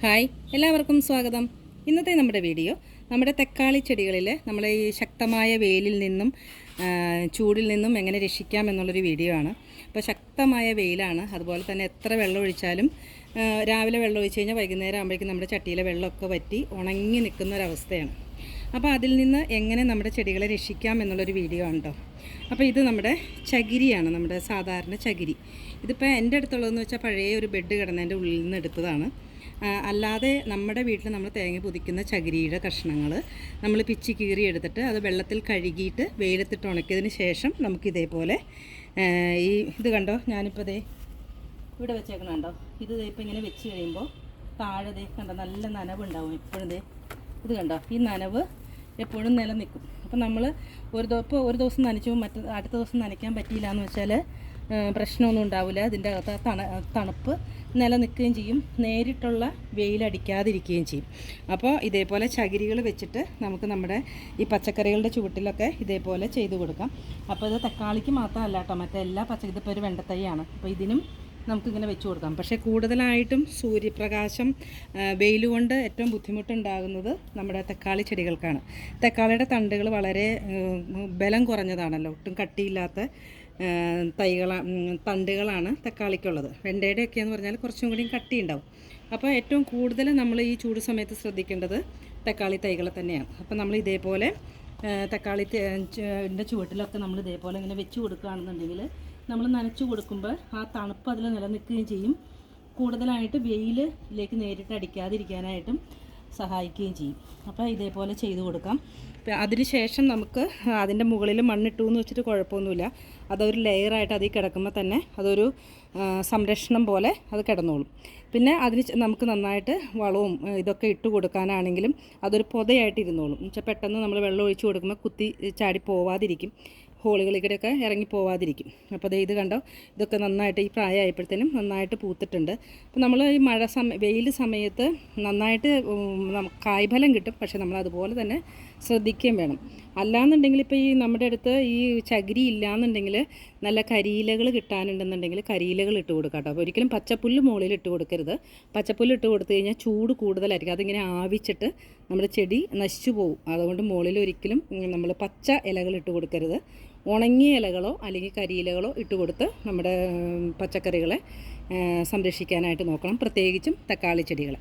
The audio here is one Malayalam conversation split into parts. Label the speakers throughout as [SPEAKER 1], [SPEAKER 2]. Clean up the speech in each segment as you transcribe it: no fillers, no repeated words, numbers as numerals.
[SPEAKER 1] ഹായ്, എല്ലാവർക്കും സ്വാഗതം. ഇന്നത്തെ നമ്മുടെ വീഡിയോ നമ്മുടെ തക്കാളി ചെടികളിൽ നമ്മൾ ഈ ശക്തമായ വെയിലിൽ നിന്നും ചൂടിൽ നിന്നും എങ്ങനെ രക്ഷിക്കാം എന്നുള്ളൊരു വീഡിയോ ആണ്. അപ്പോൾ ശക്തമായ വെയിലാണ്, അതുപോലെ തന്നെ എത്ര വെള്ളം ഒഴിച്ചാലും രാവിലെ വെള്ളം ഒഴിച്ച് കഴിഞ്ഞാൽ വൈകുന്നേരം ആകുമ്പോഴേക്കും നമ്മുടെ ചട്ടിയിലെ വെള്ളമൊക്കെ വറ്റി ഉണങ്ങി നിൽക്കുന്ന ഒരവസ്ഥയാണ്. അപ്പോൾ അതിൽ നിന്ന് എങ്ങനെ നമ്മുടെ ചെടികളെ രക്ഷിക്കാം എന്നുള്ളൊരു വീഡിയോ ആണ് കേട്ടോ. അപ്പോൾ ഇത് നമ്മുടെ ചകിരിയാണ്, നമ്മുടെ സാധാരണ ചകിരി. ഇതിപ്പോൾ എൻ്റെ അടുത്തുള്ളതെന്ന് വെച്ചാൽ പഴയ ഒരു ബെഡ് കിടന്നതിൻ്റെ ഉള്ളിൽ നിന്ന് എടുത്തതാണ്. അല്ലാതെ നമ്മുടെ വീട്ടിൽ നമ്മൾ തേങ്ങ പൊതിക്കുന്ന ചകിരിയുടെ കഷ്ണങ്ങൾ നമ്മൾ പിച്ചി കീറി എടുത്തിട്ട് അത് വെള്ളത്തിൽ കഴുകിയിട്ട് വെയിലത്തിട്ട് ഉണക്കിയതിന് ശേഷം നമുക്കിതേപോലെ ഇത് കണ്ടോ, ഞാനിപ്പോൾ ഇവിടെ വെച്ചേക്കണുണ്ടോ, ഇത് ഇപ്പോൾ ഇങ്ങനെ വെച്ച് കഴിയുമ്പോൾ താഴെ കണ്ടോ നല്ല നനവുണ്ടാവും എപ്പോഴും. ഇത് കണ്ടോ, ഈ നനവ് എപ്പോഴും നിലനിൽക്കും. അപ്പോൾ നമ്മൾ ഒരു ദിവസം നനച്ചു അടുത്ത ദിവസം നനയ്ക്കാൻ പറ്റിയില്ല എന്ന് വെച്ചാൽ പ്രശ്നമൊന്നും ഉണ്ടാവില്ല. ഇതിൻ്റെ അകത്ത് തണുപ്പ് നിലനിൽക്കുകയും ചെയ്യും, നേരിട്ടുള്ള വെയിലടിക്കാതിരിക്കുകയും ചെയ്യും. അപ്പോൾ ഇതേപോലെ ചകിരികൾ വെച്ചിട്ട് നമുക്ക് നമ്മുടെ ഈ പച്ചക്കറികളുടെ ചുവട്ടിലൊക്കെ ഇതേപോലെ ചെയ്ത് കൊടുക്കാം. അപ്പോൾ ഇത് തക്കാളിക്ക് മാത്രമല്ല കേട്ടോ, മറ്റെല്ലാ ഇതിപ്പോൾ ഒരു വെണ്ടത്തൈയാണ്, അപ്പോൾ ഇതിനും നമുക്കിങ്ങനെ വെച്ച് കൊടുക്കാം. പക്ഷേ കൂടുതലായിട്ടും സൂര്യപ്രകാശം വെയിൽ കൊണ്ട് ഏറ്റവും ബുദ്ധിമുട്ടുണ്ടാകുന്നത് നമ്മുടെ തക്കാളി ചെടികൾക്കാണ്. തക്കാളിയുടെ തണ്ടുകൾ വളരെ ബലം കുറഞ്ഞതാണല്ലോ, ഒട്ടും കട്ടിയില്ലാത്ത തണ്ടുകളാണ് തക്കാളിക്കുള്ളത്. വെണ്ടയുടെയൊക്കെ എന്ന് പറഞ്ഞാൽ കുറച്ചും കൂടി കട്ടി ഉണ്ടാവും. അപ്പോൾ ഏറ്റവും കൂടുതൽ നമ്മൾ ഈ ചൂട് സമയത്ത് ശ്രദ്ധിക്കേണ്ടത് തക്കാളി തൈകളെ തന്നെയാണ്. അപ്പോൾ നമ്മൾ ഇതേപോലെ തക്കാളിൻ്റെ ചുവട്ടിലൊക്കെ നമ്മൾ ഇതേപോലെ ഇങ്ങനെ വെച്ച് കൊടുക്കുകയാണെന്നുണ്ടെങ്കിൽ നമ്മൾ നനച്ചു കൊടുക്കുമ്പോൾ ആ തണുപ്പ് അതിൽ നിലനിൽക്കുകയും ചെയ്യും, കൂടുതലായിട്ട് വെയിലിലേക്ക് നേരിട്ട് അടിക്കാതിരിക്കാനായിട്ടും സഹായിക്കുകയും ചെയ്യും. അപ്പോൾ ഇതേപോലെ ചെയ്ത് കൊടുക്കാം. അതിന് ശേഷം നമുക്ക് അതിൻ്റെ മുകളിൽ മണ്ണിട്ടു എന്ന് വെച്ചിട്ട് കുഴപ്പമൊന്നുമില്ല, അതൊരു ലെയറായിട്ട് അതിൽ കിടക്കുമ്പോൾ തന്നെ അതൊരു സംരക്ഷണം പോലെ അത് കിടന്നോളും. പിന്നെ അതിന് നമുക്ക് നന്നായിട്ട് വളവും ഇതൊക്കെ ഇട്ട് കൊടുക്കാനാണെങ്കിലും അതൊരു പൊതയായിട്ട് ഇരുന്നോളും. എന്നുവെച്ചാൽ പെട്ടെന്ന് നമ്മൾ വെള്ളം ഒഴിച്ച് കൊടുക്കുമ്പോൾ കുത്തി ചാടി പോവാതിരിക്കും, ഹോളുകളിലൂടെയൊക്കെ ഇറങ്ങി പോവാതിരിക്കും. അപ്പോൾ ഇത് കണ്ടോ, ഇതൊക്കെ നന്നായിട്ട് ഈ പ്രായമായപ്പോഴത്തേനും നന്നായിട്ട് പൂത്തിട്ടുണ്ട്. അപ്പോൾ നമ്മൾ ഈ വെയിൽ സമയത്ത് നന്നായിട്ട് കായ്ഫലം കിട്ടും, പക്ഷേ നമ്മൾ അതുപോലെ തന്നെ ശ്രദ്ധിക്കുകയും വേണം. അല്ലാന്നുണ്ടെങ്കിൽ ഇപ്പോൾ ഈ നമ്മുടെ അടുത്ത് ഈ ചകിരി ഇല്ലയെന്നുണ്ടെങ്കിൽ നല്ല കരിയിലകൾ കിട്ടാനുണ്ടെന്നുണ്ടെങ്കിൽ കരിയിലകൾ ഇട്ട് കൊടുക്കാം കേട്ടോ. അപ്പോൾ ഒരിക്കലും പച്ചപ്പുല്ല് മുകളിൽ ഇട്ട് കൊടുക്കരുത്. പച്ചപ്പുല്ല് ഇട്ട് കൊടുത്തു കഴിഞ്ഞാൽ ചൂട് കൂടുതലായിരിക്കും, അതിങ്ങനെ ആവിച്ചിട്ട് നമ്മുടെ ചെടി നശിച്ചു പോകും. അതുകൊണ്ട് മുകളിൽ ഒരിക്കലും നമ്മൾ പച്ച ഇലകൾ ഇട്ട് കൊടുക്കരുത്. ഉണങ്ങിയ ഇലകളോ അല്ലെങ്കിൽ കരിയിലകളോ ഇട്ട് കൊടുത്ത് നമ്മുടെ പച്ചക്കറികളെ സംരക്ഷിക്കാനായിട്ട് നോക്കണം, പ്രത്യേകിച്ചും തക്കാളി ചെടികളെ.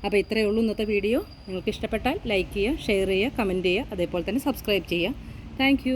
[SPEAKER 1] അപ്പോൾ ഇത്രയേ ഉള്ളൂ ഇന്നത്തെ വീഡിയോ. നിങ്ങൾക്ക് ഇഷ്ടപ്പെട്ടാൽ ലൈക്ക് ചെയ്യുക, ഷെയർ ചെയ്യുക, കമൻറ്റ് ചെയ്യുക, അതേപോലെ തന്നെ സബ്സ്ക്രൈബ് ചെയ്യുക. താങ്ക്